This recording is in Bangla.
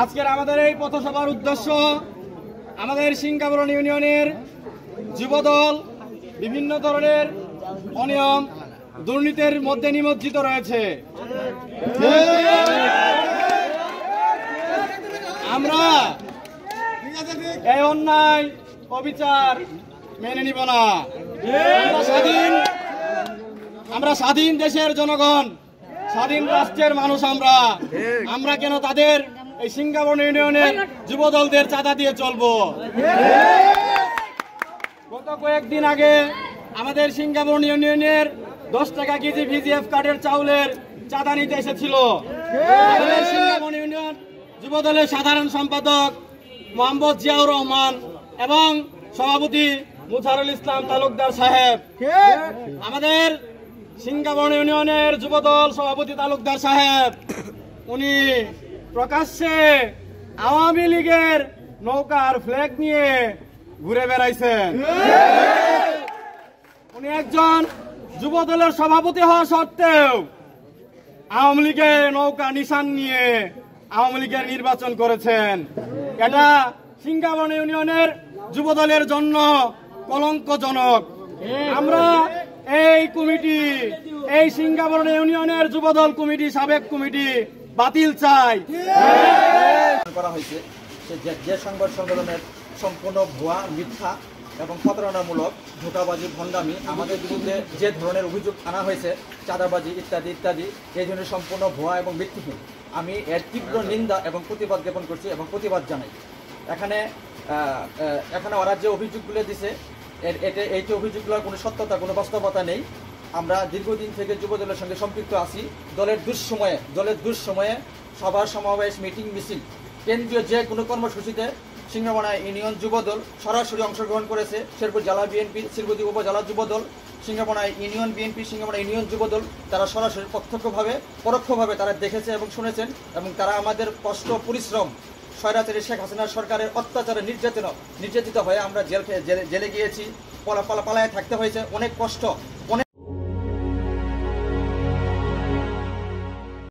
আজকের আমাদের এই পথসভার উদ্দেশ্য আমাদের সিংগাবরণ ইউনিয়নের যুবদল বিভিন্ন ধরনের অনিয়ম দুর্নীতির মধ্যে নিমজ্জিত রয়েছে। আমরা এই অন্যায় অবিচার মেনে নিব না। আমরা স্বাধীন দেশের জনগণ, স্বাধীন রাষ্ট্রের মানুষ। আমরা কেন তাদের এই সিংগাবরণ ইউনিয়নের যুবদলদের চাঁদা দিয়ে চলবো? গত কয়েকদিন আগে আমাদের সিংগাবরণ ইউনিয়নের 10 টাকা কেজি ভিজিএফ কার্ডের চাউলের চাঁদা নিতে এসেছিল আমাদের সিংগাবরণ ইউনিয়ন যুবদলের সাধারণ সম্পাদক মোহাম্মদ জিয়াউর রহমান এবং সভাপতি মুছারুল ইসলাম তালুকদার সাহেব। আমাদের সিংগাবরণ ইউনিয়নের যুবদল সভাপতি তালুকদার সাহেব উনি প্রকাশ্যে আওয়ামী লীগের নৌকার ফ্ল্যাগ নিয়ে ঘুরে বেড়াইছেন। উনি একজন যুবদলের সভাপতি হওয়া সত্ত্বেও আওয়ামী লীগের নৌকা নিশান নিয়ে আওয়ামী লীগের নির্বাচন করেছেন। এটা সিংগাবরণ ইউনিয়নের যুবদলের জন্য কলঙ্কজনক। আমরা এই কমিটি, এই সিংগাবরণ ইউনিয়নের যুবদল কমিটি, সাবেক কমিটি বাতিল চাই। করা হয়েছে যে সংবাদ সম্মেলনের সম্পূর্ণ ভুয়া, মিথ্যা এবং প্রতারণামূলক, ধোঁকাবাজি, ভণ্ডামি, আমাদের বিরুদ্ধে যে ধরনের অভিযোগ আনা হয়েছে, চাঁদাবাজি ইত্যাদি ইত্যাদি, এই ধরনের সম্পূর্ণ ভুয়া এবং ভিত্তিহীন। আমি এর তীব্র নিন্দা এবং প্রতিবাদ জ্ঞাপন করছি এবং প্রতিবাদ জানাই। এখানে ওরা যে অভিযোগগুলো দিছে, এই যে অভিযোগগুলোর কোনো সত্যতা, কোনো বাস্তবতা নেই। আমরা দীর্ঘদিন থেকে যুবদলের সঙ্গে সম্পৃক্ত আছি। দলের দুঃসময়ে সভা সমাবেশ, মিটিং, মিছিল, কেন্দ্রীয় যে কোনো কর্মসূচিতে সিংগাবরণ ইউনিয়ন যুবদল সরাসরি অংশগ্রহণ করেছে। শেরপুর জেলা বিএনপি, শ্রীবতী উপজেলা যুবদল, সিংগাবরণ ইউনিয়ন বিএনপি, সিংগাবরণ ইউনিয়ন যুবদল, তারা সরাসরি প্রত্যক্ষভাবে পরোক্ষভাবে তারা দেখেছে এবং শুনেছেন। এবং তারা আমাদের কষ্ট, পরিশ্রম, স্বৈরাচারী শেখ হাসিনা সরকারের অত্যাচারে নির্যাতিত হয়ে আমরা জেলে গিয়েছি, পালায় থাকতে হয়েছে, অনেক কষ্ট।